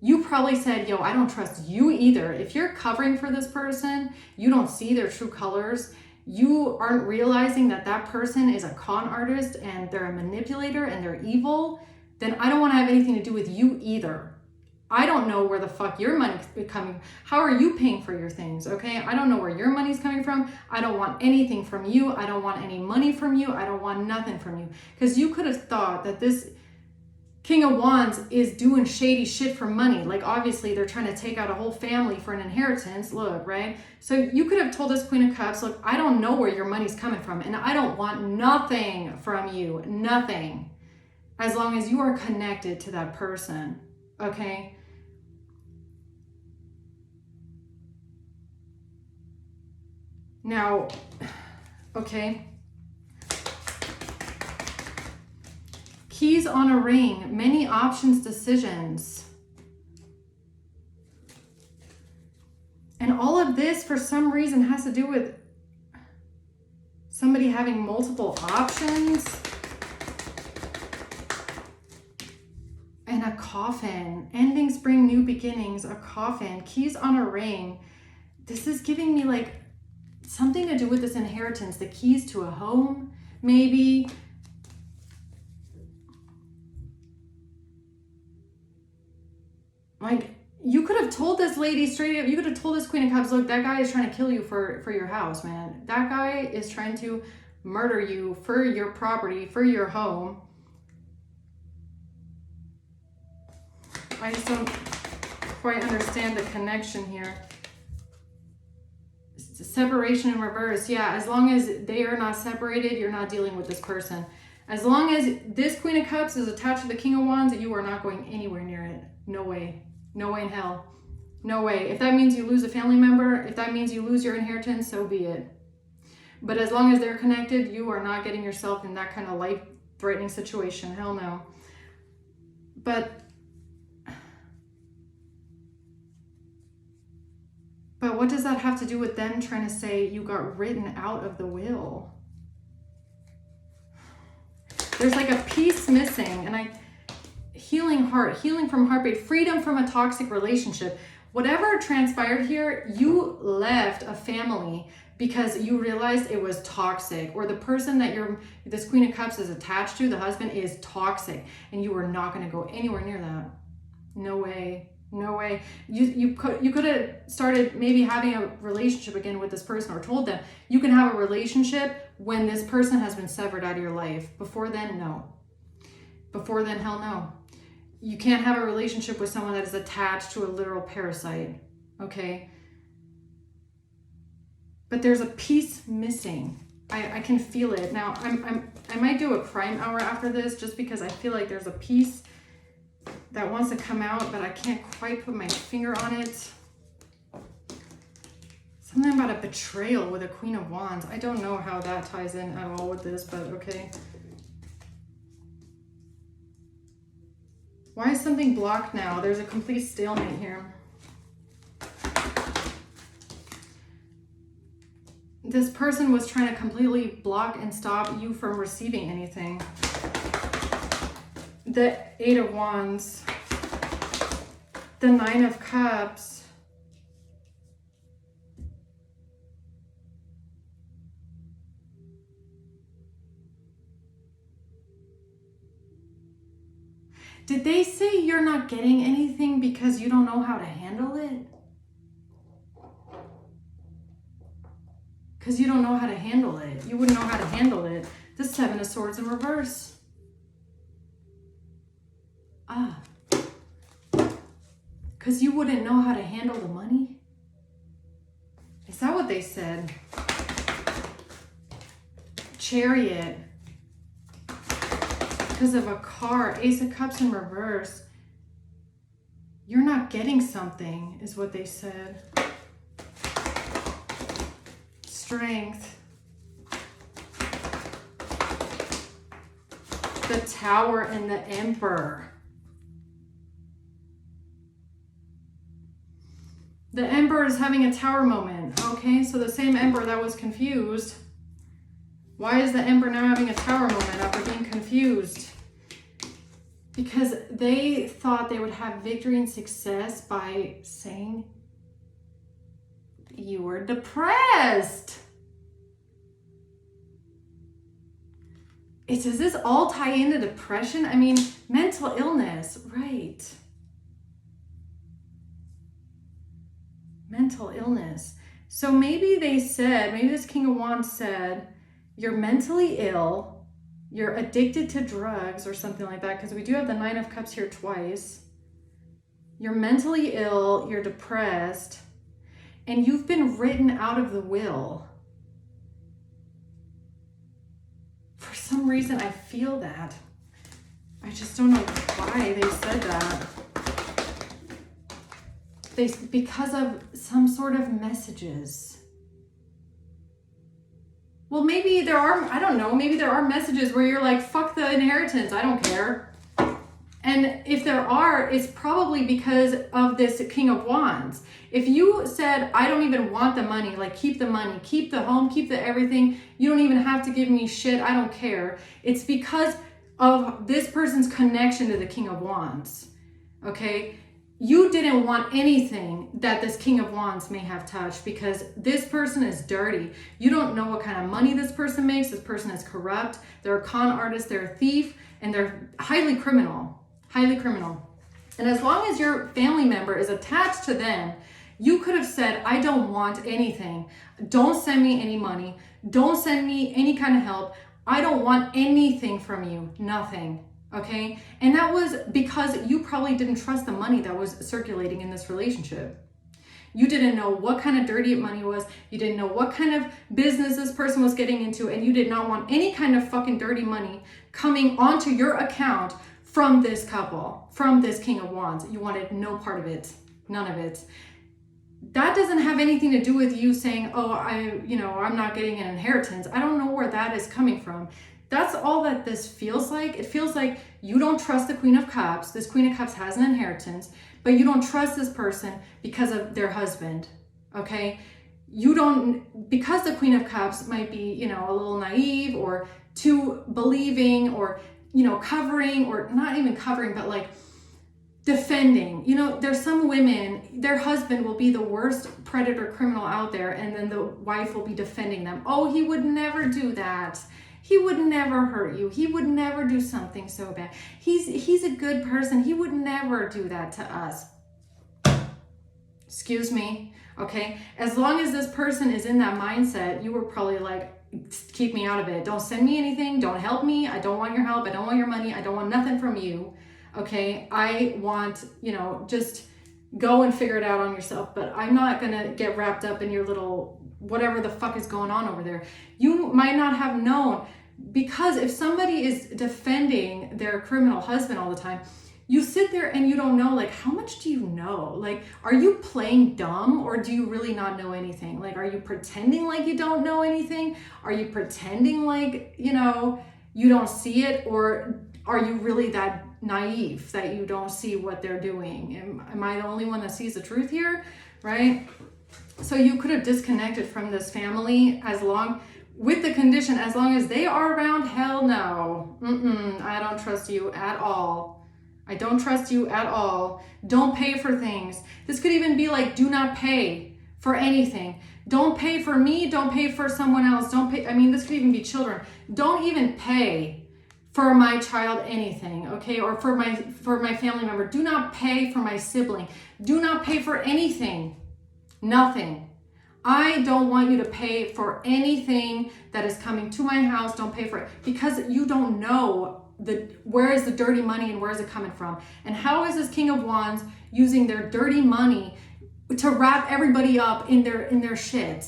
you probably said, yo, I don't trust you either. If you're covering for this person, you don't see their true colors, you aren't realizing that that person is a con artist and they're a manipulator and they're evil, then I don't want to have anything to do with you either. I don't know where the fuck your money's coming. How are you paying for your things? Okay. I don't know where your money's coming from. I don't want anything from you. I don't want any money from you. I don't want nothing from you. Because you could have thought that this King of Wands is doing shady shit for money. Like, obviously they're trying to take out a whole family for an inheritance. Look, right? So you could have told this Queen of Cups, look, I don't know where your money's coming from and I don't want nothing from you. Nothing. As long as you are connected to that person. Okay? Now, okay. Keys on a ring, many options, decisions. And all of this, for some reason, has to do with somebody having multiple options. And a coffin. Endings bring new beginnings. A coffin. Keys on a ring. This is giving me like something to do with this inheritance. The keys to a home, maybe. Like, you could have told this lady straight up, you could have told this Queen of Cups, look, that guy is trying to kill you for your house, man. That guy is trying to murder you for your property, for your home. I just don't quite understand the connection here. Separation in reverse. Yeah, as long as they are not separated, you're not dealing with this person. As long as this Queen of Cups is attached to the King of Wands, you are not going anywhere near it. No way. No way in hell. No way. If that means you lose a family member, if that means you lose your inheritance, so be it. But as long as they're connected, you are not getting yourself in that kind of life-threatening situation. Hell no. But what does that have to do with them trying to say you got written out of the will? There's like a piece missing, and healing heart, healing from heartbreak, freedom from a toxic relationship. Whatever transpired here, you left a family because you realized it was toxic, or the person that this Queen of Cups is attached to, the husband, is toxic, and you were not going to go anywhere near that. No way. No way. You could have started maybe having a relationship again with this person, or told them you can have a relationship when this person has been severed out of your life. Before then, no. Before then, hell no. You can't have a relationship with someone that is attached to a literal parasite. Okay? But there's a piece missing. I can feel it. Now, I might do a crime hour after this, just because I feel like there's a piece that wants to come out, but I can't quite put my finger on it. Something about a betrayal with a Queen of Wands. I don't know how that ties in at all with this, but okay. Why is something blocked now? There's a complete stalemate here. This person was trying to completely block and stop you from receiving anything. The Eight of Wands, the Nine of Cups, did they say you're not getting anything because you don't know how to handle it? Because you don't know how to handle it. You wouldn't know how to handle it. The Seven of Swords in reverse. Because you wouldn't know how to handle the money? Is that what they said? Chariot. Because of a car. Ace of Cups in reverse. You're not getting something, is what they said. Strength. The Tower and the Emperor. The Emperor is having a tower moment. Okay, so the same Emperor that was confused. Why is the Emperor now having a tower moment after being confused? Because they thought they would have victory and success by saying you were depressed. does this all tie into depression? I mean, mental illness, right? Mental illness. So maybe they said, maybe this King of Wands said, you're mentally ill, you're addicted to drugs or something like that, because we do have the Nine of Cups here twice. You're mentally ill, you're depressed, and you've been written out of the will. For some reason, I feel that. I just don't know why they said that. Because of some sort of messages. Well, maybe there are, I don't know, maybe there are messages where you're like, fuck the inheritance, I don't care. And if there are, it's probably because of this King of Wands. If you said, I don't even want the money, like keep the money, keep the home, keep the everything, you don't even have to give me shit, I don't care. It's because of this person's connection to the King of Wands, okay? You didn't want anything that this King of Wands may have touched because this person is dirty. You don't know what kind of money this person makes. This person is corrupt. They're a con artist, they're a thief, and they're highly criminal. Highly criminal. And as long as your family member is attached to them, you could have said, I don't want anything. Don't send me any money. Don't send me any kind of help. I don't want anything from you. Nothing. Okay? And that was because you probably didn't trust the money that was circulating in this relationship. You didn't know what kind of dirty money was. You didn't know what kind of business this person was getting into. And you did not want any kind of fucking dirty money coming onto your account from this couple, from this King of Wands. You wanted no part of it. None of it. That doesn't have anything to do with you saying, oh, I'm not getting an inheritance. I don't know where that is coming from. That's all that this feels like. It feels like you don't trust the Queen of Cups. This Queen of Cups has an inheritance, but you don't trust this person because of their husband, okay? You don't, because the Queen of Cups might be, a little naive or too believing or, covering, or not even covering, but like defending. There's some women, their husband will be the worst predator criminal out there, and then the wife will be defending them. Oh, he would never do that. He would never hurt you. He would never do something so bad. He's a good person. He would never do that to us. Excuse me, okay? As long as this person is in that mindset, you were probably like, keep me out of it. Don't send me anything. Don't help me. I don't want your help. I don't want your money. I don't want nothing from you, okay? I want, just go and figure it out on yourself, but I'm not gonna get wrapped up in your little whatever the fuck is going on over there. You might not have known, because if somebody is defending their criminal husband all the time, you sit there and you don't know, like, how much do you know? Like, are you playing dumb, or do you really not know anything? Like, are you pretending like you don't know anything? Are you pretending like, you don't see it? Or are you really that naive that you don't see what they're doing? Am I the only one that sees the truth here, right? So you could have disconnected from this family with the condition, as long as they are around. Hell no. I don't trust you at all. I don't trust you at all. Don't pay for things. This could even be like, do not pay for anything. Don't pay for me. Don't pay for someone else. Don't pay. This could even be children. Don't even pay for my child anything, okay? Or for my family member. Do not pay for my sibling. Do not pay for anything. Nothing. I don't want you to pay for anything that is coming to my house. Don't pay for it, because you don't know where is the dirty money and where is it coming from. And how is this King of Wands using their dirty money to wrap everybody up in their shit?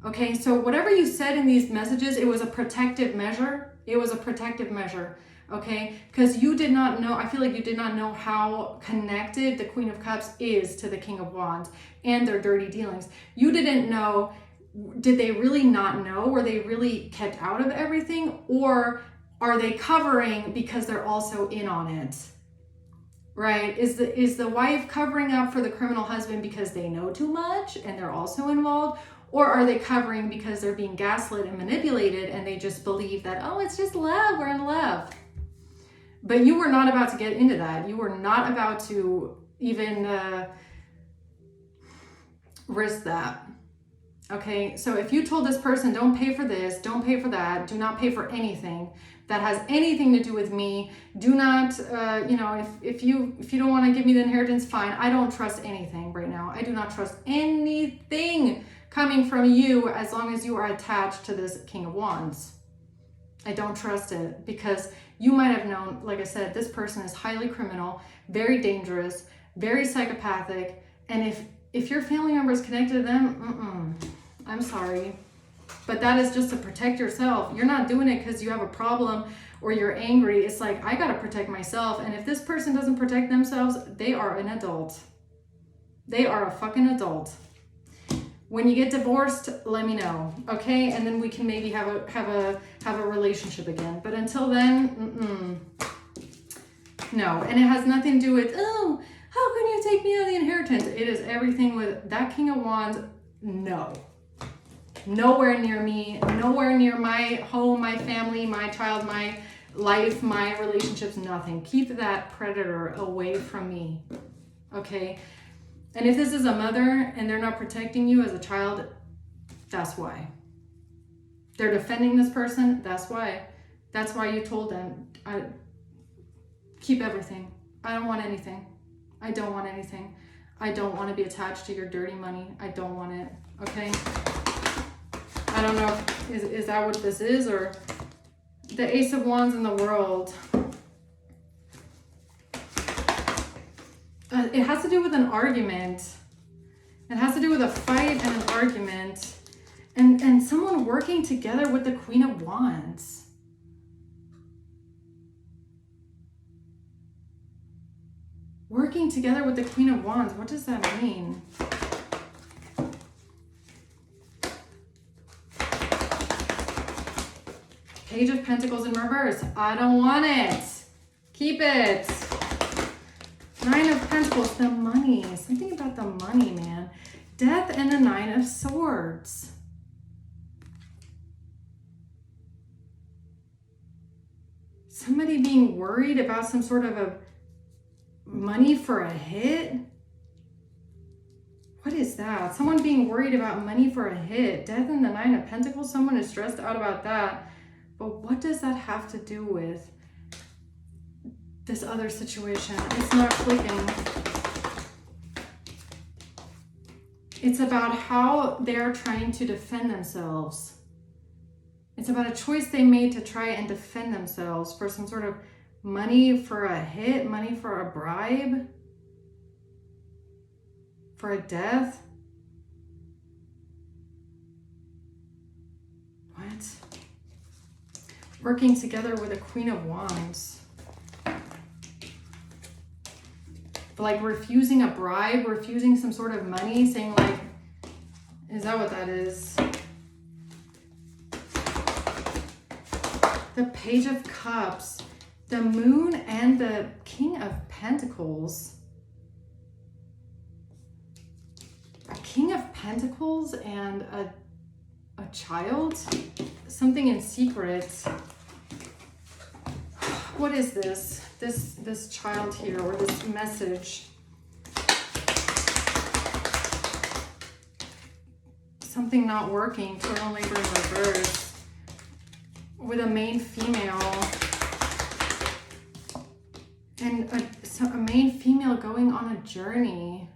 Okay, so whatever you said in these messages, it was a protective measure. It was a protective measure. Okay, because you did not know, I feel like you did not know how connected the Queen of Cups is to the King of Wands and their dirty dealings. You didn't know, did they really not know? Were they really kept out of everything? Or are they covering because they're also in on it? Right? Is the wife covering up for the criminal husband because they know too much and they're also involved? Or are they covering because they're being gaslit and manipulated and they just believe that, oh, it's just love, we're in love? But you were not about to get into that. You were not about to even risk that. Okay, so if you told this person, don't pay for this, don't pay for that, do not pay for anything that has anything to do with me, do not, if you don't want to give me the inheritance, fine. I don't trust anything right now. I do not trust anything coming from you as long as you are attached to this King of Wands. I don't trust it, because you might have known, like I said, this person is highly criminal, very dangerous, very psychopathic, and if your family member is connected to them, I'm sorry, but that is just to protect yourself. You're not doing it because you have a problem or you're angry. It's like, I gotta protect myself, and if this person doesn't protect themselves, they are an adult. They are a fucking adult. When you get divorced, let me know, okay? And then we can maybe have a relationship again. But until then, no. And it has nothing to do with, oh, how can you take me out of the inheritance? It is everything with that King of Wands. No. Nowhere near me, nowhere near my home, my family, my child, my life, my relationships, nothing. Keep that predator away from me, okay? And if this is a mother and they're not protecting you as a child, that's why. They're defending this person, that's why. That's why you told them, keep everything. I don't want anything. I don't want anything. I don't want to be attached to your dirty money. I don't want it, okay? I don't know, is that what this is? Or the Ace of Wands in the World. It has to do with an argument. It has to do with a fight and an argument. And someone working together with the Queen of Wands. Working together with the Queen of Wands. What does that mean? Page of Pentacles in reverse. I don't want it. Keep it. Nine of Pentacles, the money. Something about the money, man. Death and the Nine of Swords. Somebody being worried about some sort of a money for a hit. What is that? Someone being worried about money for a hit. Death and the Nine of Pentacles. Someone is stressed out about that. But what does that have to do with this other situation? It's not clicking. It's about how they're trying to defend themselves. It's about a choice they made to try and defend themselves for some sort of money for a hit, money for a bribe, for a death. What? Working together with a Queen of Wands. Like refusing a bribe, refusing some sort of money, saying like, is that what that is? The Page of Cups, the Moon, and the King of Pentacles. A King of Pentacles and a child? Something in secret. What is this? This child here, or this message? Something not working, total labor in reverse. With a main female. And a main female going on a journey.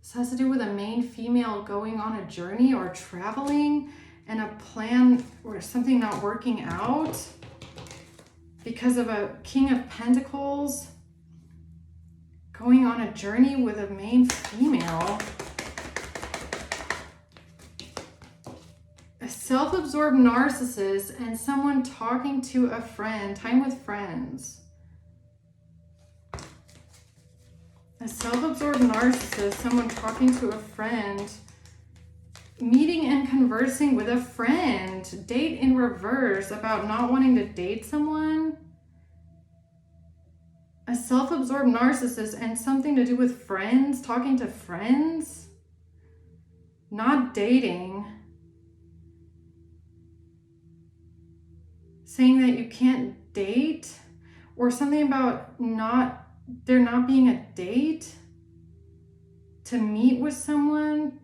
This has to do with a main female going on a journey or traveling, and a plan or something not working out because of a King of Pentacles going on a journey with a main female. A self-absorbed narcissist and someone talking to a friend, time with friends. A self-absorbed narcissist, someone talking to a friend, meeting and conversing with a friend, date in reverse, about not wanting to date someone. A self-absorbed narcissist and something to do with friends, talking to friends, not dating. Saying that you can't date, or something about there not being a date to meet with someone.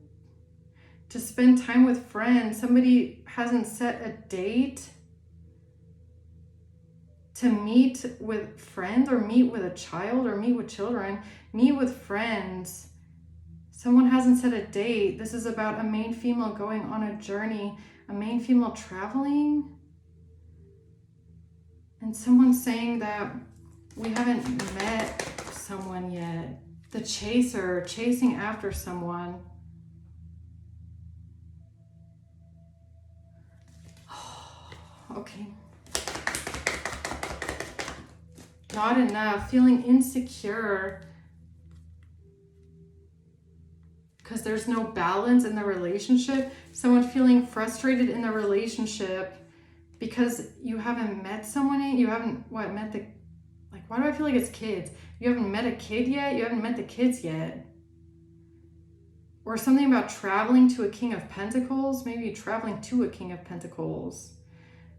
to spend time with friends. Somebody hasn't set a date to meet with friends or meet with a child or meet with children, meet with friends. Someone hasn't set a date. This is about a main female going on a journey, a main female traveling. And someone saying that we haven't met someone yet. The chaser, chasing after someone. Okay. Not enough. Feeling insecure because there's no balance in the relationship. Someone feeling frustrated in the relationship because you haven't met someone yet. You haven't, met the, why do I feel like it's kids? You haven't met a kid yet? You haven't met the kids yet. Or something about traveling to a King of Pentacles. Maybe traveling to a King of Pentacles.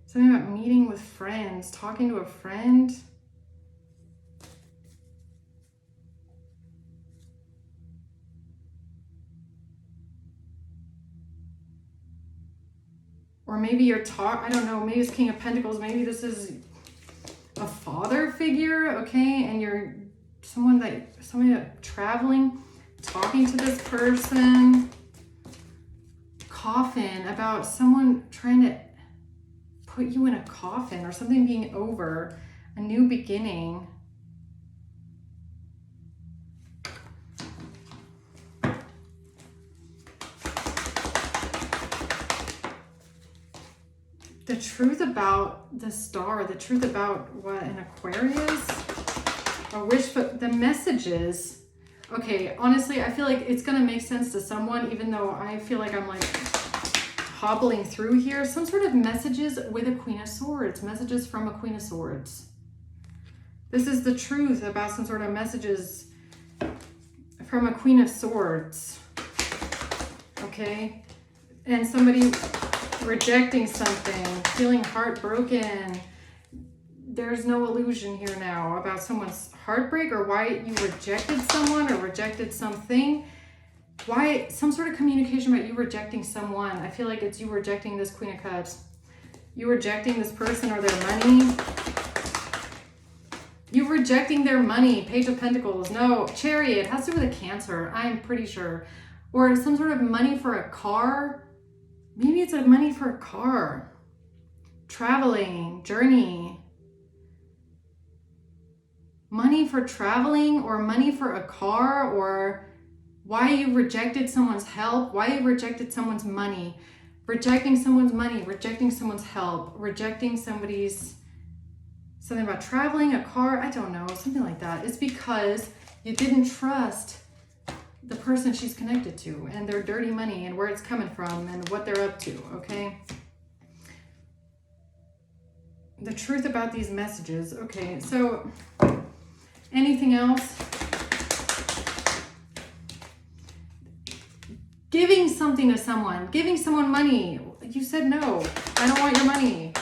Something about meeting with friends, talking to a friend. Or maybe you're I don't know, maybe it's King of Pentacles, maybe this is a father figure, okay? And you're somebody that traveling, talking to this person. Coffin, about someone trying to put you in a coffin or something being over, a new beginning. The truth about the star, the truth about what an Aquarius, a wish for the messages. Okay, honestly, I feel like it's gonna make sense to someone, even though I feel like I'm like hobbling through here. Some sort of messages with a Queen of Swords, messages from a Queen of Swords. This is the truth about some sort of messages from a Queen of Swords. Okay, and somebody rejecting something, feeling heartbroken. There's no illusion here now about someone's heartbreak or why you rejected someone or rejected something. Why, some sort of communication about you rejecting someone. I feel like it's you rejecting this Queen of Cups. You rejecting this person or their money. You rejecting their money. Page of Pentacles. No, Chariot. It has to do with a Cancer. I'm pretty sure. Or some sort of money for a car. Maybe it's a money for a car. Traveling, journey. Money for traveling or money for a car, or why you rejected someone's help, why you rejected someone's money, rejecting someone's money, rejecting someone's help, rejecting somebody's, something about traveling, a car, I don't know, something like that. It's because you didn't trust the person she's connected to and their dirty money and where it's coming from and what they're up to, okay? The truth about these messages. Okay, so anything else? Giving something to someone, giving someone money. You said no, I don't want your money.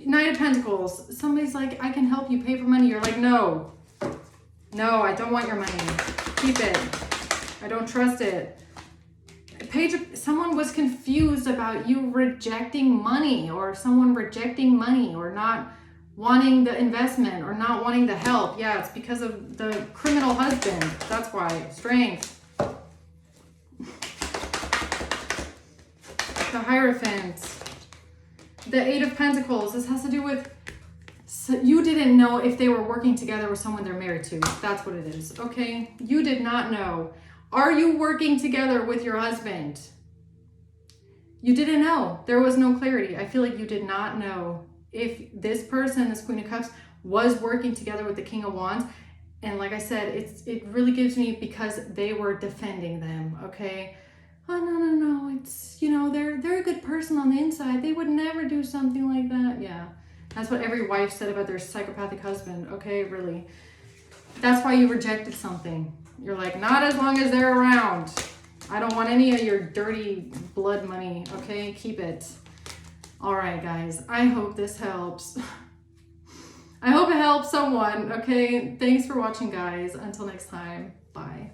Knight of Pentacles. Somebody's like, I can help you pay for money. You're like, no, I don't want your money. Keep it. I don't trust it. Someone was confused about you rejecting money, or someone rejecting money, or not wanting the investment, or not wanting the help. Yeah, it's because of the criminal husband. That's why. Strength. The Hierophant. The Eight of Pentacles. This has to do with, so you didn't know if they were working together with someone they're married to. That's what it is, okay? You did not know. Are you working together with your husband? You didn't know. There was no clarity. I feel like you did not know if this person, this Queen of Cups, was working together with the King of Wands. And like I said, it really gives me because they were defending them, okay? Oh, no. It's, you know, they're a good person on the inside. They would never do something like that. Yeah. That's what every wife said about their psychopathic husband. Okay, really. That's why you rejected something. You're like, not as long as they're around. I don't want any of your dirty blood money. Okay, keep it. All right, guys. I hope this helps. I hope it helps someone. Okay, thanks for watching, guys. Until next time. Bye.